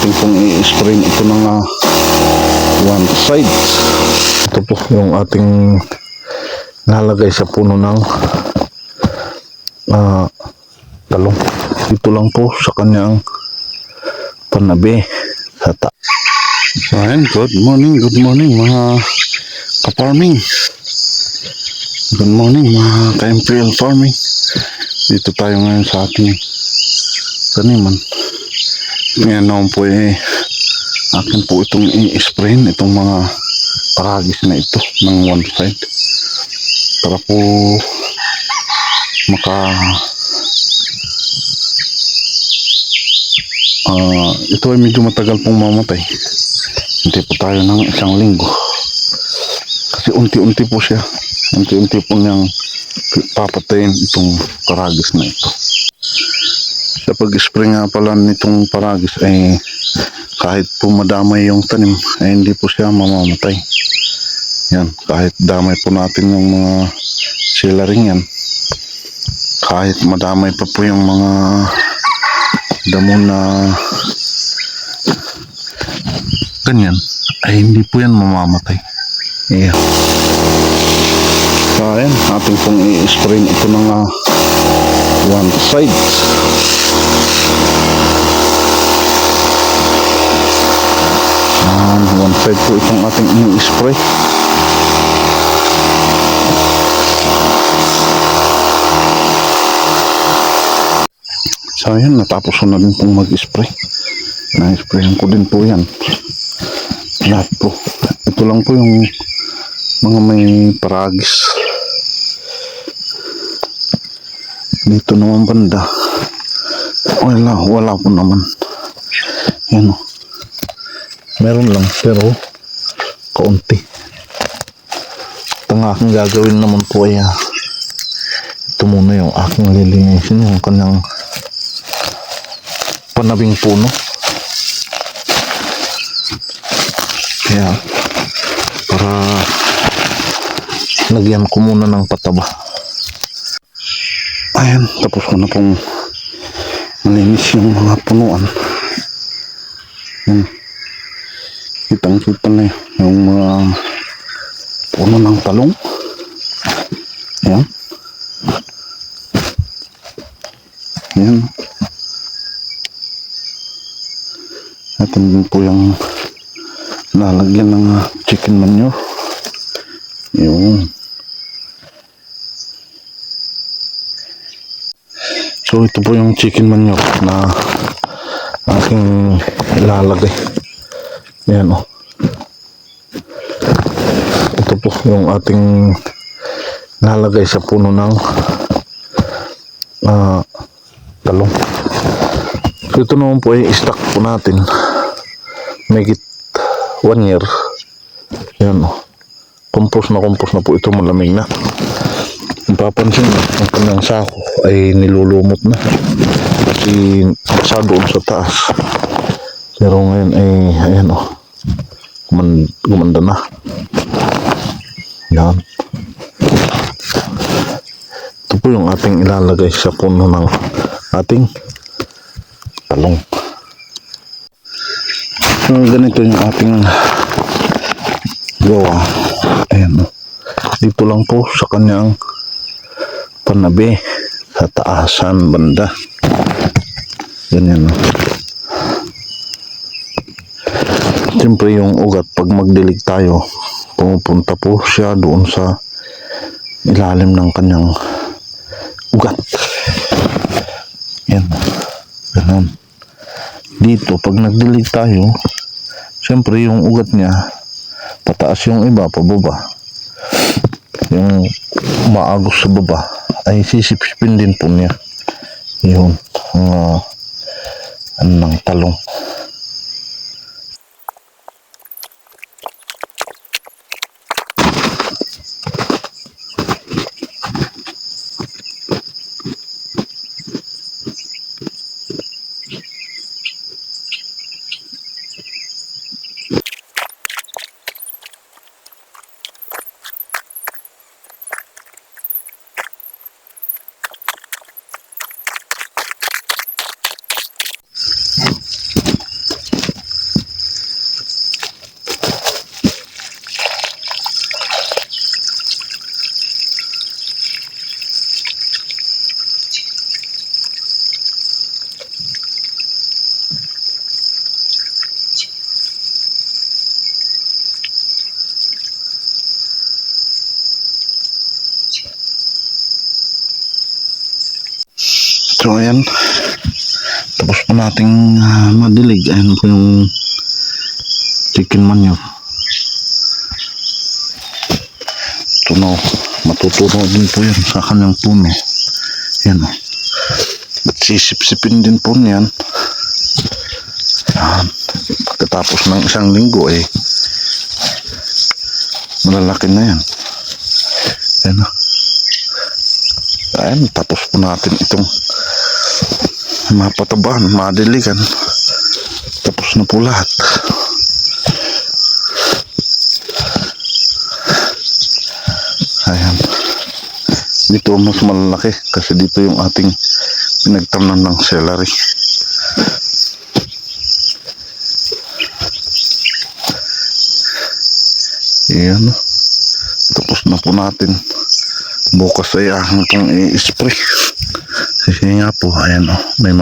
ating pong i-spray ito ng one side. Ito po yung ating nalagay sa puno ng talong. Ito lang po sa kanyang panabi. So ayan, good morning mga ka-farming. Good morning mga ka-MPL farming. Dito tayo ngayon sa ating taniman. Ngayon naman po akin po itong i-sprayin itong mga paragis na ito ng one side para po ito ay medyo matagal pong mamatay. Hindi po tayo ng isang linggo kasi unti-unti po siya, unti-unti po niyang papatayin itong paragis na ito. Sa pag-spray nga pala nitong paragis ay kahit po madamay yung tanim ay hindi po siya mamamatay. Yan, kahit damay po natin yung mga silaring yan, kahit madamay pa po yung mga damo na ganyan, ay hindi po yan mamamatay. Yeah. So ayan, ating pong i-spray ito ng one side. One side po itong ating i-spray. So ayan, natapos ko na din pong mag-spray. Na-sprayan ko din po yan. Lahat po. Ito lang po yung mga may paragis. Dito naman banda, wala po naman. Yan o. Meron lang pero kaunti. Ang aking gagawin naman po ay ito muna yung aking lilinisin, yung kanyang panabing puno. Kaya para lagyan ko muna ng pataba. Ayan, tapos ko na pong malinis yung mga punuan. Yan. Kitang-kita na yung mga puno ng talong. Ayan. Ayan. At din po yung lalagyan ng chicken manure. Yun. So ito po yung chicken manure na aking ilalagay. Yan o. Ito po yung ating nalagay sa puno ng talong. So ito naman po ay stock po natin. Make it 1 year. Yan o. Compose na po ito, malamig na. Papansin mo, ang kanyang sako ay nilulumot na kasi sa doon sa taas. Pero ngayon ay ayan o, gumanda na. Yan. Ito po yung ating ilalagay sa puno ng ating talong. So ganito yung ating gawa. Ayan o. Dito lang po sa kanyang panabi sa taasan banda. Ganyan o. Siyempre yung ugat pag magdilig tayo, pumupunta po siya doon sa ilalim ng kanyang ugat. Yan. Ganun. Dito pag nagdilig tayo, siyempre yung ugat niya pataas, yung iba pababa. Yung maagos sa baba ay sisipsipin din po niya yun ng talong. So ayan, tapos po nating madilig. Ayan po yung chicken manure. Tunaw, matutunaw din po yan sa kanyang puno. Yan o. At sisip-sipin din po niyan. Yan. Pagkatapos ng isang linggo malalaki na yan. Yan o. Ayan, tapos po natin itong mapatabahan, madiligan. Tapos na po lahat. Ayan. Dito mas malalaki kasi dito yung ating pinagtamnan ng celery. Ayan. Tapos na po natin. Bukas ay ahang pong i-spray. Kasi nga po, ayan o, may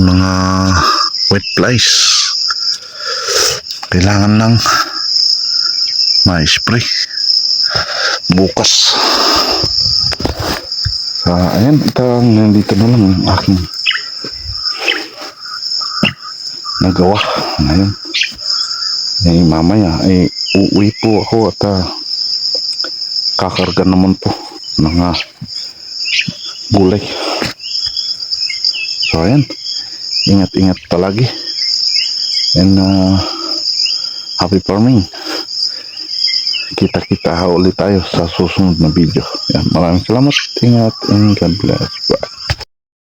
mga white flies. Kailangan lang ma-spray bukas. Ayan, nandito na lang ang aking nagawa ngayon. Mamaya uuwi po ako at kakarga naman po ng gulay. So ayan, ingat-ingat palagi and happy farming. Kita-kita ulit tayo sa susunod na video. Yan, maraming salamat, ingat, and God bless. Bye.